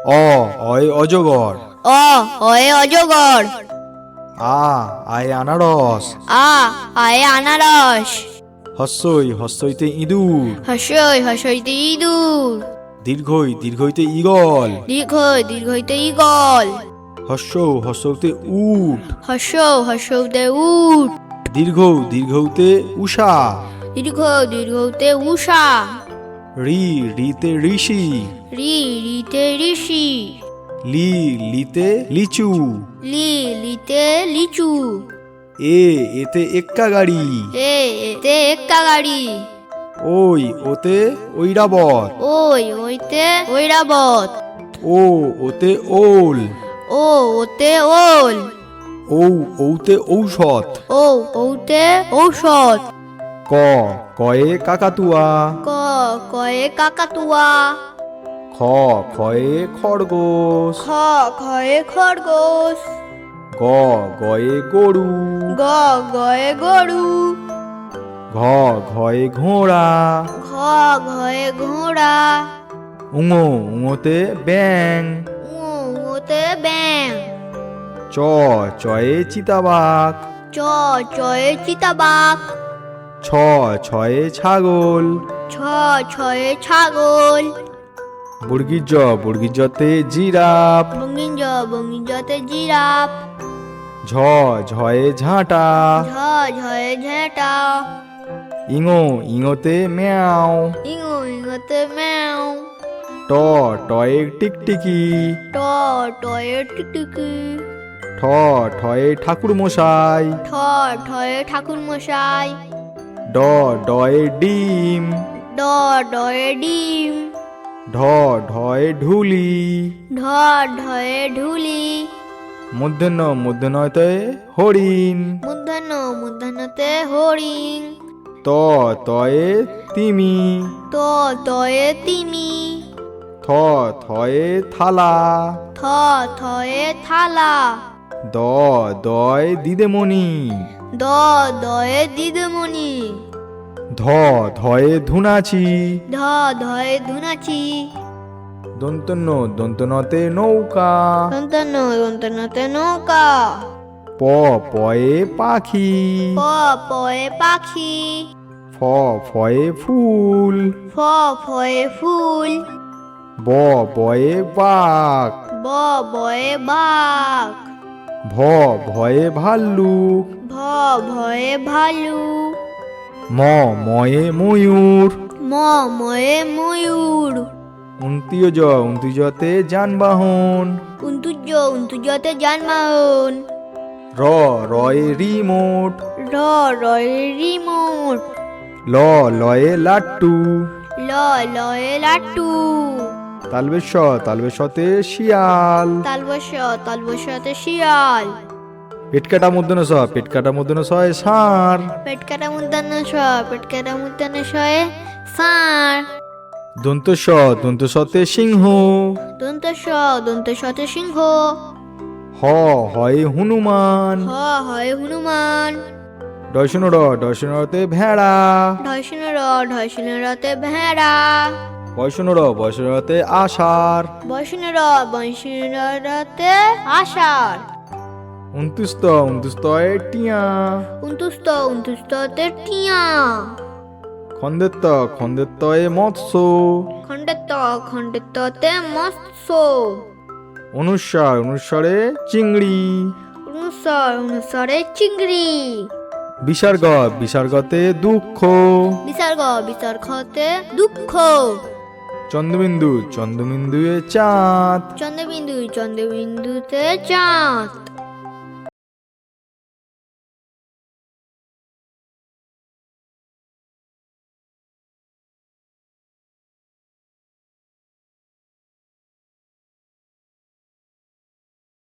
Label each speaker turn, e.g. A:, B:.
A: অয় অজগর।
B: অয়ে অজগর।
A: আয় আনারস।
B: আয়ে আনারস।
A: হস্যইতে ইঁদুর।
B: হসইতে ইঁদুর।
A: দীর্ঘইতে ঈগল।
B: দীর্ঘইতে ঈগল।
A: হস্যতে উট।
B: হসৌতে উট।
A: দীর্ঘতে উষা।
B: দীর্ঘতে উষা।
A: রিতে ঋষি।
B: রিতে ঋষি।
A: লিতে লিচু।
B: লিতে লিচু।
A: এতে এক্কা গাড়ি।
B: এতে এক্কা গাড়ি।
A: ওতে ঐরাবত।
B: ওইতে ঐরাবত।
A: ওতে ওল।
B: ওতে ওল।
A: ওতে ঔষধ।
B: ওতে ঔষধ।
A: কয়ে কাকাতুয়া।
B: কয়ে কাকাতুয়া।
A: খয়ে খরগোশ।
B: খয়ে খরগোশ।
A: গয়ে গরু।
B: গয়ে গরু।
A: ঘয়ে ঘোড়া।
B: ঘয়ে ঘোড়া।
A: উঙোতে ব্যাং।
B: ওতে ব্যাং।
A: চয়ে চিতাবাঘ।
B: চয়ে চিতাবাঘ।
A: ছয়ে ছাগল।
B: ছয়ে ছাগল।
A: বর্গীজতে জিরাফ।
B: বঙ্গিঞ্জতে জিরাফ।
A: ঝয়ে ঝাঁটা।
B: ঝয়ে ঝেঁটা।
A: ইঙোতে ম্যাও।
B: ইঙোতে ম্যাও।
A: টয়ে টিকটিকি।
B: টয়ে টিকটিকি।
A: ঠয়ে ঠাকুর মশাই।
B: ঠয়ে ঠাকুর মশাই।
A: ডয়ে ডিম।
B: ডয়ে ডিম।
A: ঢয়ে ঢুলি।
B: ঢয়ে ঢুলি।
A: মূর্ধন্যতে হরিণ।
B: মূর্ধন্যতে হরিণ।
A: তয়ে তিমি।
B: তয়ে তিমি।
A: থয়ে থালা।
B: থয়ে থালা।
A: দয়ে দিদেমণি।
B: দয়ে দিদিমণি।
A: ধয়ে ধুনাচি।
B: ধয়ে ধুনাচি।
A: দন্তন্যতে নৌকা।
B: দন্তন্যতে নৌকা।
A: পয়ে পাখি।
B: পয়ে পাখি।
A: ফয়ে ফুল।
B: ফয়ে ফুল।
A: বয়ে বাঘ।
B: বয়ে বাঘ।
A: ভয়ে ভাল্লুক।
B: ভয়ে ভালু।
A: ময়ে ময়ূর।
B: ময়ে ময়ূর।
A: উন্তিজতে যানবাহন।
B: উন্তুজতে যানবাহন।
A: রয়ে রিমোট।
B: রয়ে রিমোট।
A: লয়ে লাট্টু।
B: লয়ে লাট্টু।
A: তালবেশতে শিয়াল।
B: তালবশতে শিয়াল।
A: পেটকাটা মূর্ধন্য সয় ষাঁড়।
B: পেটকাটা মূর্ধন্য শয়ে ষাঁড়।
A: দন্তস্বতে সিংহ।
B: দন্তস্বতে সিংহ।
A: হয়ে হনুমান।
B: হয় হনুমান।
A: ডয়সনতে ভেড়া।
B: ঢয়সিনরতে ভেড়া।
A: বয়সনতে আষাঢ়।
B: বয়সিনরতে আষাঢ়।
A: উনতুস্তয়ে টিয়া।
B: উন্তুস্ততে টিয়া।
A: খন্দেত্তয়ে মৎস্য।
B: খণ্ডেত্ততে মৎস্য।
A: অনুস্বরে চিংড়ি।
B: অনুসারে চিংড়ি।
A: বিসর্গতে দুঃখ।
B: বিসর্গতে দুঃখ।
A: চন্দ্রবিন্দুয়ে চাঁদ।
B: চন্দ্রবিন্দুতে চাঁদ।